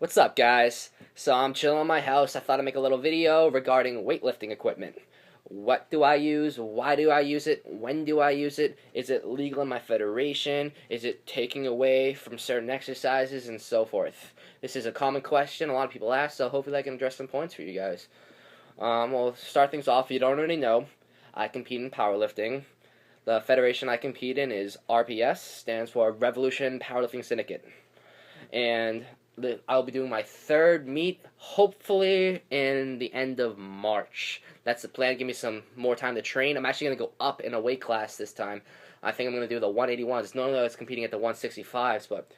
What's up, guys? So I'm chilling in my house. I thought I'd make a little video regarding weightlifting equipment. What do I use? Why do I use it? When do I use it? Is it legal in my federation? Is it taking away from certain exercises and so forth? This is a common question a lot of people ask, so hopefully I can address some points for you guys. We'll start things off. If you don't already know, I compete in powerlifting. The federation I compete in is RPS, stands for Revolution Powerlifting Syndicate. And I'll be doing my third meet, hopefully in the end of March. That's the plan. Give me some more time to train. I'm actually going to go up in a weight class this time. I think I'm going to do the 181s. Normally I was competing at the 165s, but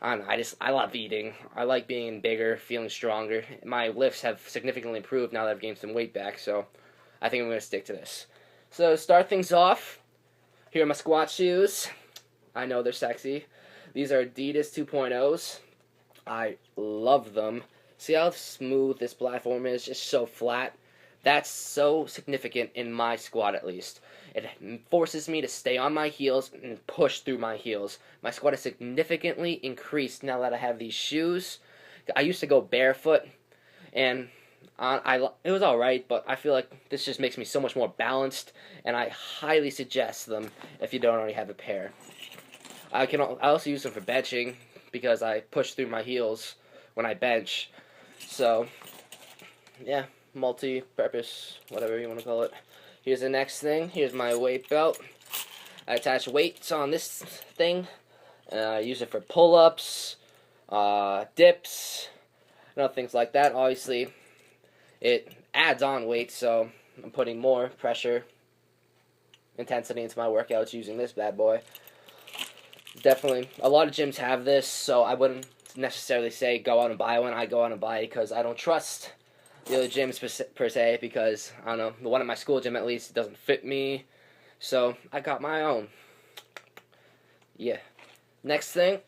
I don't know. I love eating. I like being bigger, feeling stronger. My lifts have significantly improved now that I've gained some weight back, so I think I'm going to stick to this. So to start things off, here are my squat shoes. I know they're sexy. These are Adidas 2.0s. I love them. See how smooth this platform is? Just so flat. That's so significant in my squat, at least. It forces me to stay on my heels and push through my heels. My squat is significantly increased now that I have these shoes. I used to go barefoot, and it was alright, but I feel like this just makes me so much more balanced, and I highly suggest them if you don't already have a pair. I also use them for benching, because I push through my heels when I bench. So, yeah, multi-purpose, whatever you want to call it. Here's the next thing. Here's my weight belt. I attach weights on this thing. I use it for pull-ups, dips, things like that. Obviously, it adds on weight, so I'm putting more pressure, intensity into my workouts using this bad boy. Definitely, a lot of gyms have this, so I wouldn't necessarily say go out and buy one. I go out and buy it because I don't trust the other gyms per se, because, I don't know, the one at my school gym at least doesn't fit me, so I got my own. Yeah. Next thing,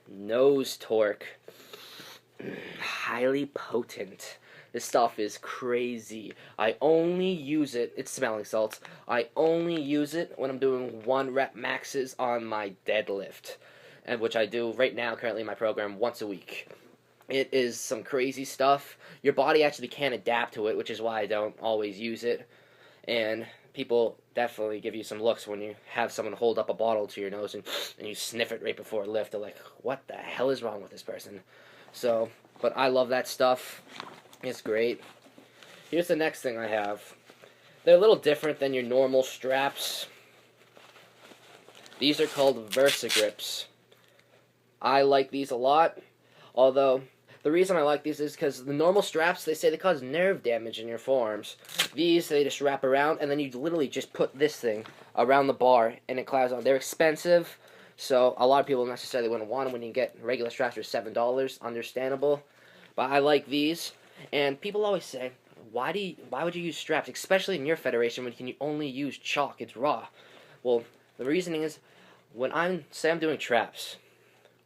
nose torque. Highly potent. This stuff is crazy. I only use it, it's smelling salts, I only use it when I'm doing 1 rep maxes on my deadlift, and which I do right now currently in my program once a week. It is some crazy stuff. Your body actually can't adapt to it, which is why I don't always use it, and people definitely give you some looks when you have someone hold up a bottle to your nose and you sniff it right before a lift. They're like, what the hell is wrong with this person? So, but I love that stuff. It's great. Here's the next thing I have. They're a little different than your normal straps. These are called VersaGrips. I like these a lot, although the reason I like these is because the normal straps, they say they cause nerve damage in your forearms. These, they just wrap around, and then you literally just put this thing around the bar, and it clamps on. They're expensive, so a lot of people necessarily wouldn't want them when you get regular straps for $7. Understandable. But I like these. And people always say, why would you use straps, especially in your federation, when you can only use chalk? It's raw. Well, the reasoning is, when I'm doing traps,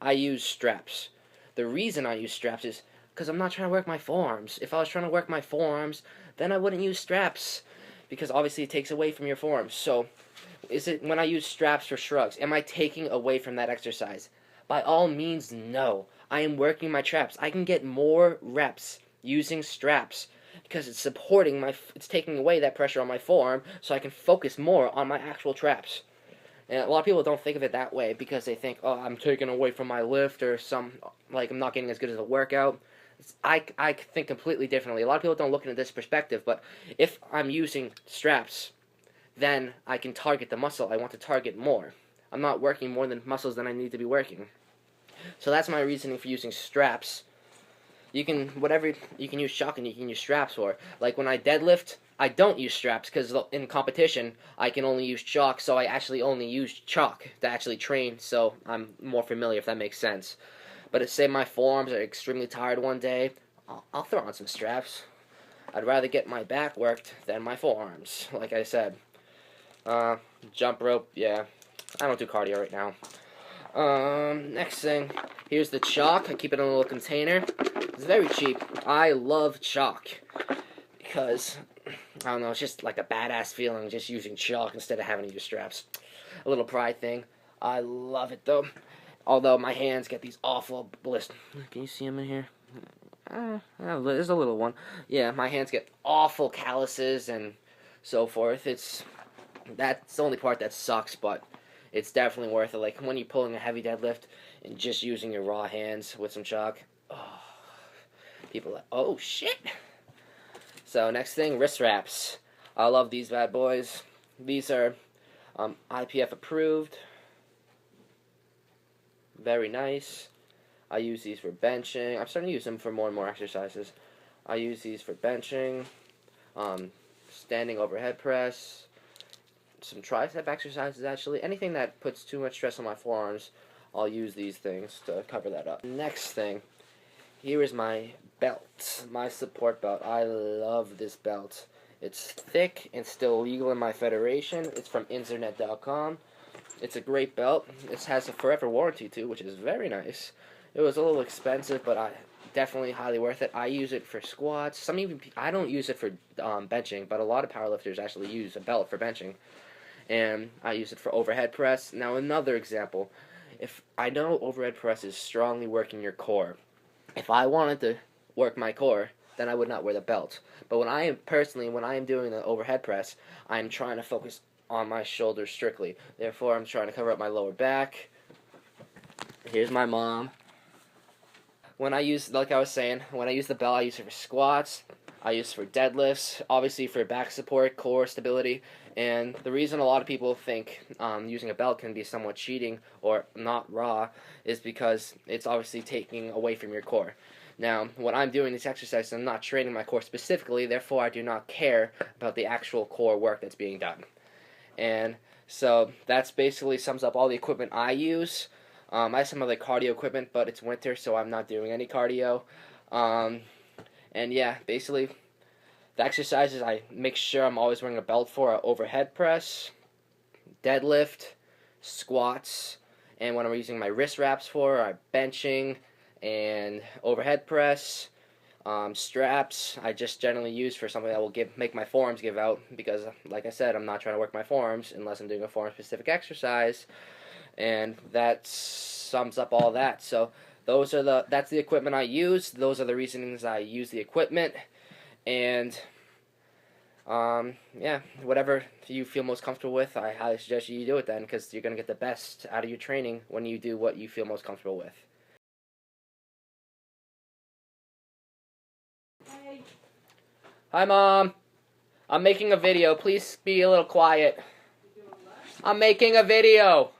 I use straps. The reason I use straps is because I'm not trying to work my forearms. If I was trying to work my forearms, then I wouldn't use straps, because obviously it takes away from your forearms. So, when I use straps for shrugs, am I taking away from that exercise? By all means, no. I am working my traps. I can get more reps using straps because it's it's taking away that pressure on my forearm, so I can focus more on my actual traps. And a lot of people don't think of it that way because they think, oh, I'm taking away from my lift, or I'm not getting as good as a workout. I think completely differently. A lot of people don't look into this perspective, but if I'm using straps, then I can target the muscle I want to target more. I'm not working more than muscles than I need to be working. So that's my reasoning for using straps. You can use chalk and you can use straps for. Like when I deadlift, I don't use straps because in competition, I can only use chalk, so I actually only use chalk to actually train, so I'm more familiar, if that makes sense. But say my forearms are extremely tired one day, I'll throw on some straps. I'd rather get my back worked than my forearms, like I said. Jump rope, yeah. I don't do cardio right now. Next thing, here's the chalk. I keep it in a little container. It's very cheap. I love chalk because, I don't know, it's just like a badass feeling just using chalk instead of having to use straps. A little pride thing. I love it though. Although my hands get these awful blisters. Can you see them in here? There's a little one. Yeah, my hands get awful calluses and so forth. That's the only part that sucks, but it's definitely worth it. Like when you're pulling a heavy deadlift and just using your raw hands with some chalk. Oh, people are like, oh shit. So next thing, wrist wraps. I love these bad boys. These are IPF approved. Very nice. I use these for benching. I'm starting to use them for more and more exercises. I use these for benching, standing overhead press, some tricep exercises actually. Anything that puts too much stress on my forearms, I'll use these things to cover that up. Next thing, here is my belt, my support belt. I love this belt. It's thick and still legal in my federation. It's from internet.com. It's a great belt. It has a forever warranty too, which is very nice. It was a little expensive, but I definitely highly worth it. I use it for squats. I don't use it for benching, but a lot of powerlifters actually use a belt for benching. And I use it for overhead press. Now another example, if I know overhead press is strongly working your core. If I wanted to work my core, then I would not wear the belt. But when I am doing the overhead press, I'm trying to focus on my shoulders strictly. Therefore, I'm trying to cover up my lower back. Here's my mom. When I use, like I was saying, when I use the belt, I use it for squats, I use it for deadlifts, obviously for back support, core stability, and the reason a lot of people think using a belt can be somewhat cheating or not raw is because it's obviously taking away from your core. Now, when I'm doing these exercises, I'm not training my core specifically, therefore I do not care about the actual core work that's being done. And so that's basically sums up all the equipment I use. I have some other cardio equipment, but it's winter, so I'm not doing any cardio. And yeah, basically, the exercises I make sure I'm always wearing a belt for are overhead press, deadlift, squats, and what I'm using my wrist wraps for are benching and overhead press. Straps I just generally use for something that will make my forearms give out because, like I said, I'm not trying to work my forearms unless I'm doing a forearm-specific exercise. And that sums up all that. So that's the equipment I use. Those are the reasonings I use the equipment. And yeah, whatever you feel most comfortable with, I highly suggest you do it then, because you're going to get the best out of your training when you do what you feel most comfortable with. Hi, Mom. I'm making a video. Please be a little quiet. I'm making a video.